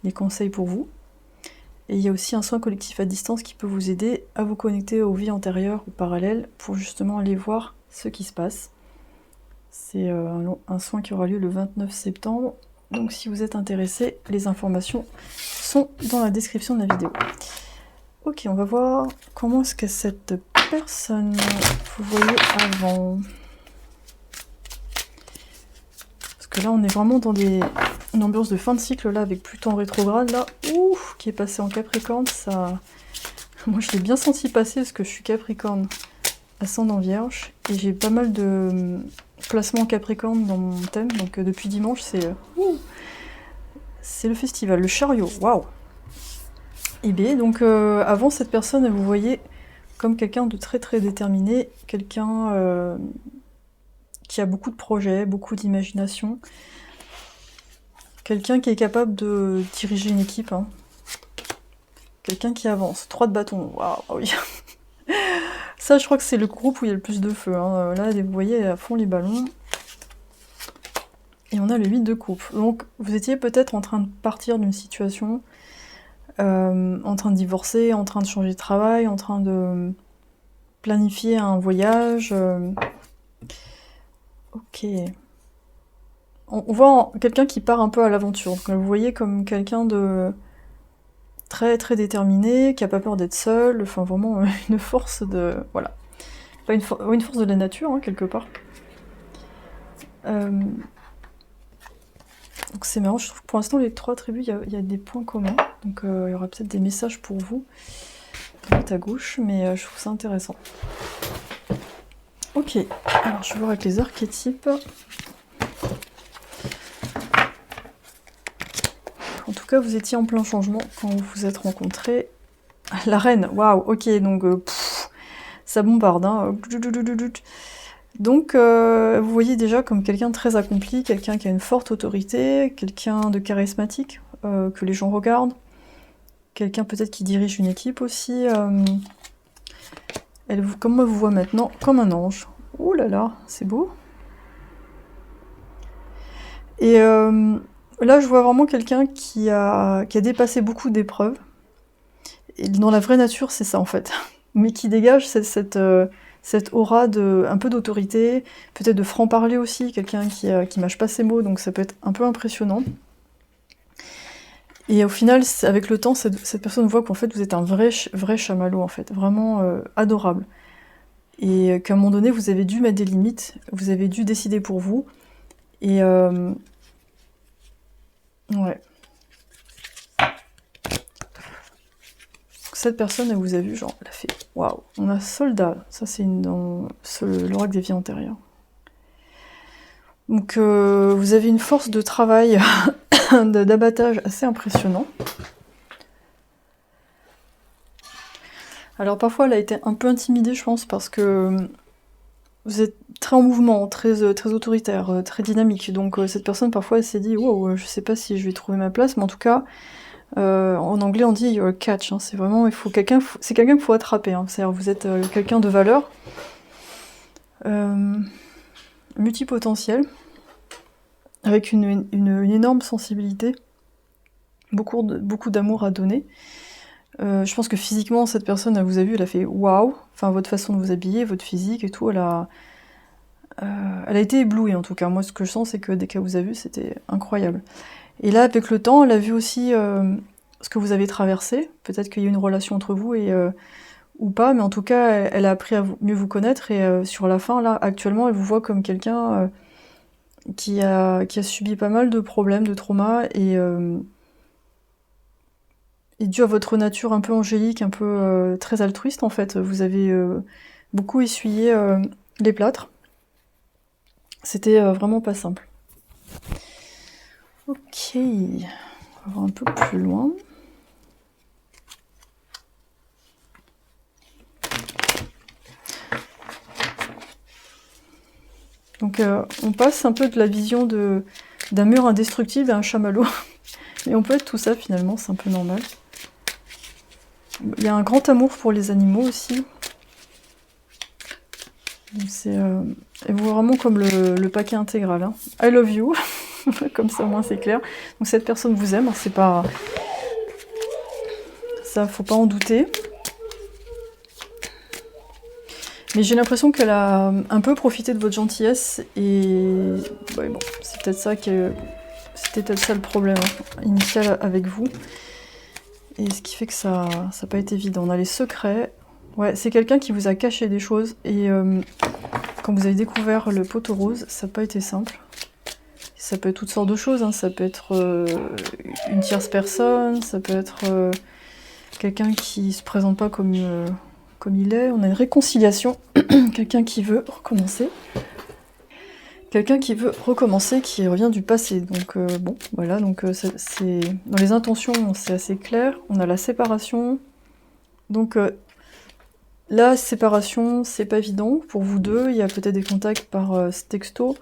les conseils pour vous. Et il y a aussi un soin collectif à distance qui peut vous aider à vous connecter aux vies antérieures ou parallèles pour justement aller voir ce qui se passe. C'est un soin qui aura lieu le 29 septembre. Donc si vous êtes intéressé, les informations sont dans la description de la vidéo. Ok, on va voir comment est-ce que cette personne vous voyez avant. Parce que là, on est vraiment dans une ambiance de fin de cycle, là, avec Pluton en rétrograde, là, ouf, qui est passé en Capricorne, ça... Moi, je l'ai bien senti passer, parce que je suis Capricorne, ascendant Vierge, et j'ai pas mal de placements Capricorne dans mon thème, donc depuis dimanche, c'est le festival, le chariot, waouh. Et bien, donc, avant, cette personne, vous voyez comme quelqu'un de très très déterminé, quelqu'un qui a beaucoup de projets, beaucoup d'imagination, quelqu'un qui est capable de diriger une équipe, hein. Quelqu'un qui avance. 3 de bâton, waouh, oui. Ça, je crois que c'est le groupe où il y a le plus de feu, hein. Là, vous voyez à fond les ballons. Et on a le 8 de coupe. Donc, vous étiez peut-être en train de partir d'une situation, en train de divorcer, en train de changer de travail, en train de planifier un voyage. Ok. On voit quelqu'un qui part un peu à l'aventure. Donc, vous voyez comme quelqu'un de très très déterminé, qui a pas peur d'être seul, enfin vraiment une force de... Voilà. Pas une force de la nature, hein, quelque part. Donc c'est marrant, je trouve que pour l'instant les 3 tribus, il y a des points communs. Donc il y aura peut-être des messages pour vous, à droite à gauche, mais je trouve ça intéressant. Ok, alors je vais voir avec les archétypes. En tout cas, vous étiez en plein changement quand vous vous êtes rencontrés. La reine, waouh, ok, donc ça bombarde, hein. Donc, vous voyez déjà comme quelqu'un de très accompli, quelqu'un qui a une forte autorité, quelqu'un de charismatique, que les gens regardent, quelqu'un peut-être qui dirige une équipe aussi. Comme moi, vous voit maintenant, comme un ange. Ouh là là, c'est beau. Et là, je vois vraiment quelqu'un qui a dépassé beaucoup d'épreuves. Et dans la vraie nature, c'est ça en fait. Mais qui dégage cette aura un peu d'autorité, peut-être de franc-parler aussi, quelqu'un qui mâche pas ses mots, donc ça peut être un peu impressionnant. Et au final, avec le temps, cette personne voit qu'en fait vous êtes un vrai chamallow en fait, vraiment adorable. Et qu'à un moment donné, vous avez dû mettre des limites, vous avez dû décider pour vous, et ouais. Cette personne, elle vous a vu, genre, elle a fait waouh. On a soldat, ça c'est dans l'oracle des vies antérieures. Donc vous avez une force de travail, d'abattage assez impressionnant. Alors parfois elle a été un peu intimidée, je pense, parce que vous êtes très en mouvement, très autoritaire, très dynamique. Donc cette personne parfois elle s'est dit wow, je sais pas si je vais trouver ma place, mais en tout cas en anglais on dit you're a catch, hein. C'est vraiment c'est quelqu'un qu'il faut attraper, hein. C'est-à-dire vous êtes quelqu'un de valeur, multipotentiel, avec une énorme sensibilité, beaucoup d'amour à donner. Je pense que physiquement, cette personne, elle vous a vu, elle a fait waouh, enfin votre façon de vous habiller, votre physique et tout, elle a été éblouie en tout cas. Moi, ce que je sens, c'est que dès qu'elle vous a vu, c'était incroyable. Et là, avec le temps, elle a vu aussi ce que vous avez traversé. Peut-être qu'il y a une relation entre vous ou pas, mais en tout cas, elle a appris à mieux vous connaître. Et sur la fin, là, actuellement, elle vous voit comme quelqu'un qui a subi pas mal de problèmes, de traumas, et dû à votre nature un peu angélique, un peu très altruiste en fait, vous avez beaucoup essuyé les plâtres. C'était vraiment pas simple. Ok, on va voir un peu plus loin. Donc on passe un peu de la vision d'un mur indestructible à un chamallow. Et on peut être tout ça finalement, c'est un peu normal. Il y a un grand amour pour les animaux aussi. Et vraiment comme le paquet intégral. Hein. I love you. Comme ça au moins c'est clair. Donc cette personne vous aime, c'est pas... Ça, faut pas en douter. Mais j'ai l'impression qu'elle a un peu profité de votre gentillesse et ouais, bon, c'est peut-être ça c'était peut-être ça le problème initial avec vous. Et ce qui fait que ça n'a pas été évident. On a les secrets. Ouais, c'est quelqu'un qui vous a caché des choses et quand vous avez découvert le poteau rose, ça n'a pas été simple. Ça peut être toutes sortes de choses, hein. Ça peut être une tierce personne, ça peut être quelqu'un qui se présente pas comme il est. On a une réconciliation, quelqu'un qui veut recommencer. Quelqu'un qui veut recommencer, qui revient du passé. Donc bon, voilà, donc c'est dans les intentions, c'est assez clair. On a la séparation. Donc la séparation, c'est pas évident pour vous deux. Il y a peut-être des contacts par texto.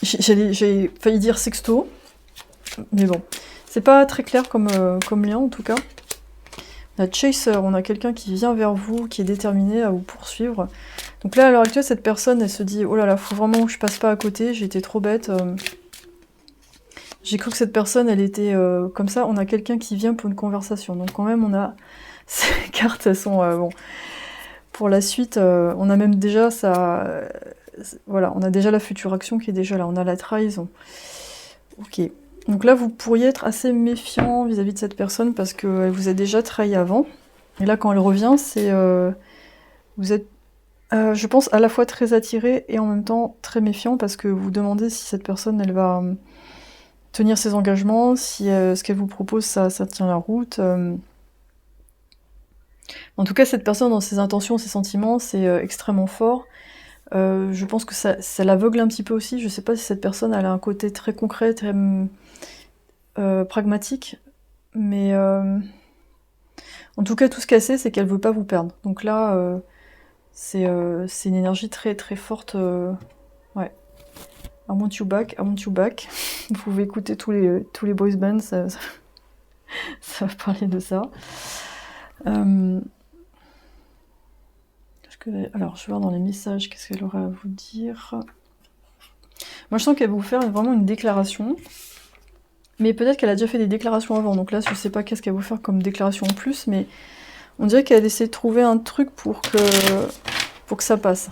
J'ai failli dire sexto, mais bon, c'est pas très clair comme lien en tout cas. On a Chaser, on a quelqu'un qui vient vers vous, qui est déterminé à vous poursuivre. Donc là, à l'heure actuelle, cette personne, elle se dit « Oh là là, faut vraiment que je passe pas à côté, j'ai été trop bête. J'ai cru que cette personne, elle était comme ça. » On a quelqu'un qui vient pour une conversation. Donc quand même, on a... Ces cartes, elles sont... bon. Pour la suite, on a même déjà ça... voilà, on a déjà la future action qui est déjà là. On a la trahison. Ok. Donc là, vous pourriez être assez méfiant vis-à-vis de cette personne parce qu'elle vous a déjà trahi avant. Et là, quand elle revient, c'est... vous êtes, je pense, à la fois très attiré et en même temps très méfiant parce que vous vous demandez si cette personne, elle va tenir ses engagements, si ce qu'elle vous propose, ça tient la route. En tout cas, cette personne, dans ses intentions, ses sentiments, c'est extrêmement fort. Je pense que ça l'aveugle un petit peu aussi. Je sais pas si cette personne, elle a un côté très concret, très... pragmatique, mais en tout cas tout ce qu'elle sait c'est qu'elle veut pas vous perdre. Donc là c'est une énergie très très forte. Ouais. I want you back, I want you back. Vous pouvez écouter tous les boys bands, ça va parler de ça. Alors je vais voir dans les messages qu'est-ce qu'elle aurait à vous dire. Moi je sens qu'elle va vous faire vraiment une déclaration. Mais peut-être qu'elle a déjà fait des déclarations avant, donc là je sais pas qu'est-ce qu'elle va vous faire comme déclaration en plus, mais on dirait qu'elle essaie de trouver un truc pour que ça passe.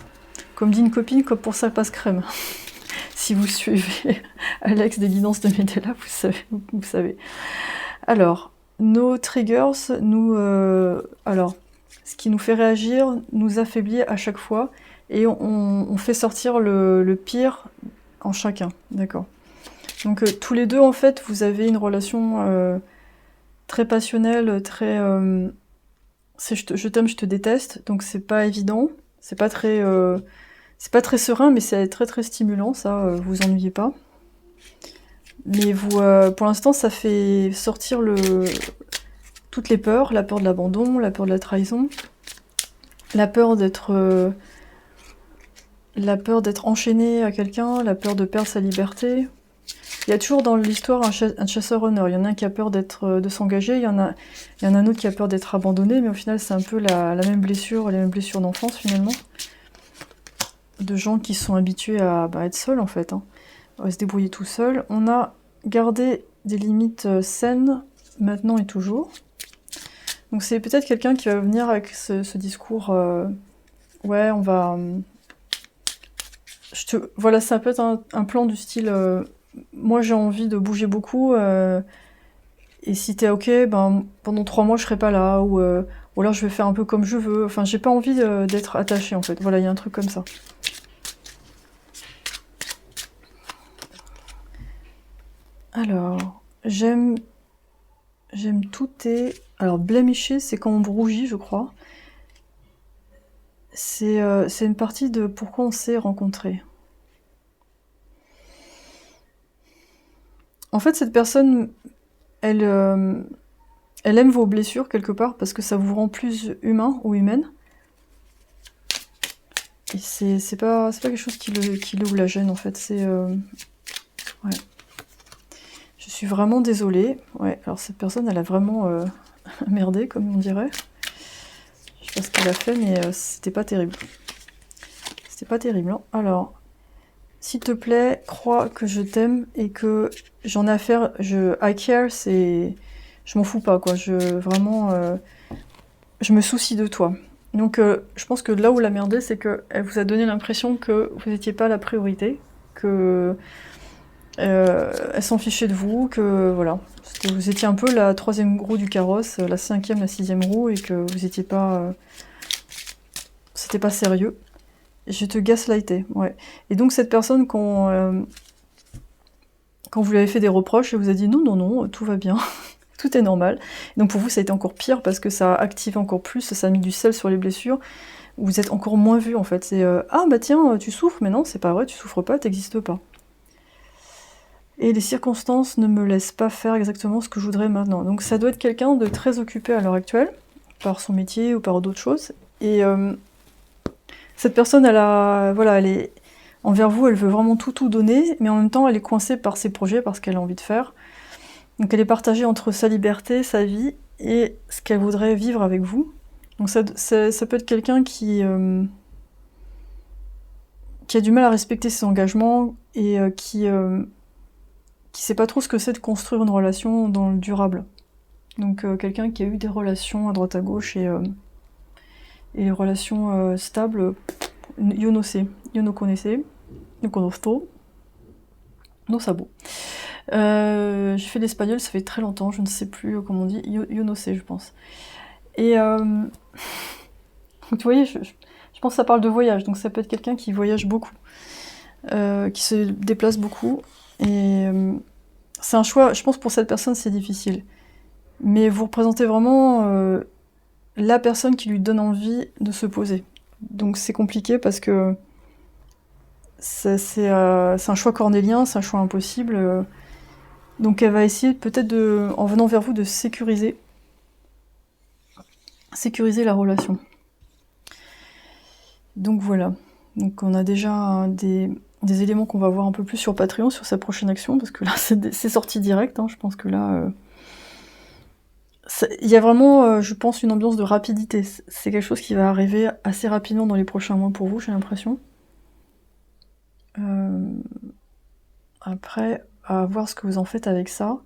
Comme dit une copine, comme pour ça passe crème. Si vous suivez Alex des guidances de Medela, vous savez. Alors, nos triggers, alors, ce qui nous fait réagir, nous affaiblit à chaque fois, et on fait sortir le pire en chacun, d'accord. Donc tous les deux, en fait, vous avez une relation très passionnelle, très... je t'aime, je te déteste, donc c'est pas évident, c'est pas très serein, mais c'est très très stimulant, ça, vous ennuyez pas. Mais vous, pour l'instant, ça fait sortir toutes les peurs, la peur de l'abandon, la peur de la trahison, la peur d'être enchaîné à quelqu'un, la peur de perdre sa liberté. Il y a toujours dans l'histoire un chasseur-honneur. Il y en a un qui a peur de s'engager, il y en a un autre qui a peur d'être abandonné, mais au final c'est un peu la même blessure, les mêmes blessures d'enfance finalement. De gens qui sont habitués à être seuls en fait, hein, à se débrouiller tout seul. On a gardé des limites saines, maintenant et toujours. Donc c'est peut-être quelqu'un qui va venir avec ce discours, ouais, on va... Voilà, ça peut être un plan du style... moi j'ai envie de bouger beaucoup, et si t'es ok, pendant 3 mois je serai pas là, ou alors je vais faire un peu comme je veux. Enfin, j'ai pas envie d'être attachée en fait. Voilà, il y a un truc comme ça. Alors, j'aime tout tes... Alors, blemiché, c'est quand on rougit, je crois. C'est une partie de pourquoi on s'est rencontrés. En fait, cette personne, elle, elle aime vos blessures quelque part parce que ça vous rend plus humain ou humaine. Et c'est pas quelque chose qui le ou la gêne en fait. Ouais. Je suis vraiment désolée. Ouais, alors cette personne, elle a vraiment merdé, comme on dirait. Je sais pas ce qu'elle a fait, mais c'était pas terrible. C'était pas terrible. Hein. Alors, s'il te plaît, crois que je t'aime et que j'en ai à faire. I care, c'est... Je m'en fous pas, quoi. Vraiment, je me soucie de toi. Donc, je pense que là où la merdée, c'est qu'elle vous a donné l'impression que vous n'étiez pas la priorité, que elle s'en fichait de vous, que voilà, vous étiez un peu la troisième roue du carrosse, la cinquième, la sixième roue, et que vous étiez pas, c'était pas sérieux. Je te gaslightais, ouais. Et donc cette personne, quand vous lui avez fait des reproches, elle vous a dit non, non, non, tout va bien, tout est normal. Et donc pour vous, ça a été encore pire parce que ça a activé encore plus, ça a mis du sel sur les blessures. Vous êtes encore moins vu en fait. C'est ah bah tiens, tu souffres, mais non, c'est pas vrai, tu souffres pas, t'existes pas. Et les circonstances ne me laissent pas faire exactement ce que je voudrais maintenant. Donc ça doit être quelqu'un de très occupé à l'heure actuelle, par son métier ou par d'autres choses. Et cette personne, voilà, elle est envers vous, elle veut vraiment tout donner, mais en même temps, elle est coincée par ses projets, par ce qu'elle a envie de faire. Donc elle est partagée entre sa liberté, sa vie, et ce qu'elle voudrait vivre avec vous. Donc ça peut être quelqu'un qui a du mal à respecter ses engagements et qui sait pas trop ce que c'est de construire une relation dans le durable. Donc quelqu'un qui a eu des relations à droite à gauche et les relations stables, yo no sé, yo no connaissez, yo conozco, no sabo. J'ai fait l'espagnol, ça fait très longtemps, je ne sais plus comment on dit, yo no sé, je pense. Et donc, vous voyez, je pense que ça parle de voyage, donc ça peut être quelqu'un qui voyage beaucoup, qui se déplace beaucoup, et c'est un choix, je pense pour cette personne c'est difficile. Mais vous représentez vraiment la personne qui lui donne envie de se poser. Donc c'est compliqué parce que c'est un choix cornélien, c'est un choix impossible. Donc elle va essayer peut-être en venant vers vous de sécuriser la relation. Donc voilà. Donc on a déjà des éléments qu'on va voir un peu plus sur Patreon, sur sa prochaine action, parce que là c'est sorti direct, hein. Je pense que là... il y a vraiment, je pense, une ambiance de rapidité. C'est quelque chose qui va arriver assez rapidement dans les prochains mois pour vous, j'ai l'impression. Après, à voir ce que vous en faites avec ça,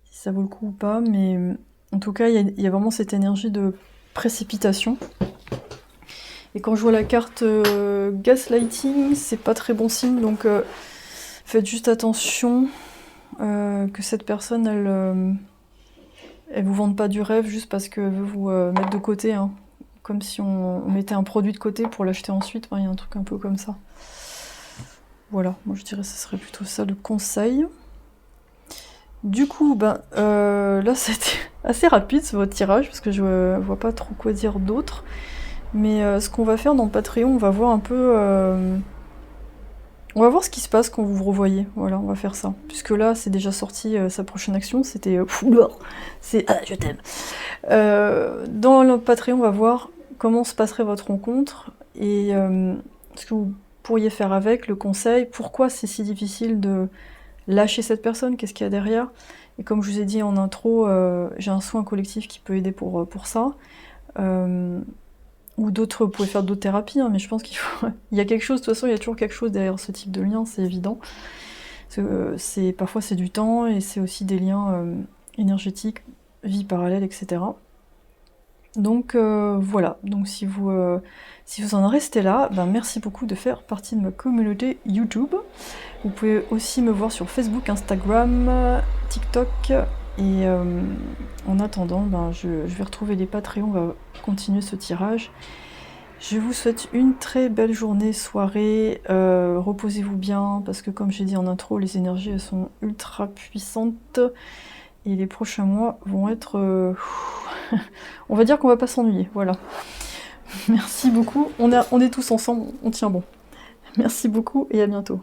si ça vaut le coup ou pas, mais en tout cas, il y a vraiment cette énergie de précipitation. Et quand je vois la carte gaslighting, c'est pas très bon signe, donc faites juste attention que cette personne, elle vous vende pas du rêve juste parce qu'elle veut vous mettre de côté, hein. Comme si on mettait un produit de côté pour l'acheter ensuite, il y a un truc un peu comme ça. Voilà, moi je dirais que ce serait plutôt ça le conseil. Du coup, là c'était assez rapide votre tirage, parce que je vois pas trop quoi dire d'autre. Mais ce qu'on va faire dans Patreon, on va voir un peu... on va voir ce qui se passe quand vous vous revoyez. Voilà, on va faire ça. Puisque là, c'est déjà sorti sa prochaine action, c'était... c'est... Ah, je t'aime. Dans le Patreon, on va voir comment se passerait votre rencontre, et ce que vous pourriez faire avec, le conseil, pourquoi c'est si difficile de lâcher cette personne, qu'est-ce qu'il y a derrière. Et comme je vous ai dit en intro, j'ai un soin collectif qui peut aider pour ça. Ou d'autres, vous pouvez faire d'autres thérapies, hein, mais je pense qu'il faut... il y a quelque chose, de toute façon, il y a toujours quelque chose derrière ce type de lien, c'est évident. Parfois c'est du temps, et c'est aussi des liens énergétiques, vie parallèle, etc. Donc voilà, donc si vous en restez là, merci beaucoup de faire partie de ma communauté YouTube. Vous pouvez aussi me voir sur Facebook, Instagram, TikTok, et en attendant, je vais retrouver les Patreons, on va continuer ce tirage. Je vous souhaite une très belle journée, soirée, reposez-vous bien, parce que comme j'ai dit en intro, les énergies elles sont ultra puissantes, et les prochains mois vont être... on va dire qu'on va pas s'ennuyer, voilà. Merci beaucoup, on est tous ensemble, on tient bon. Merci beaucoup et à bientôt.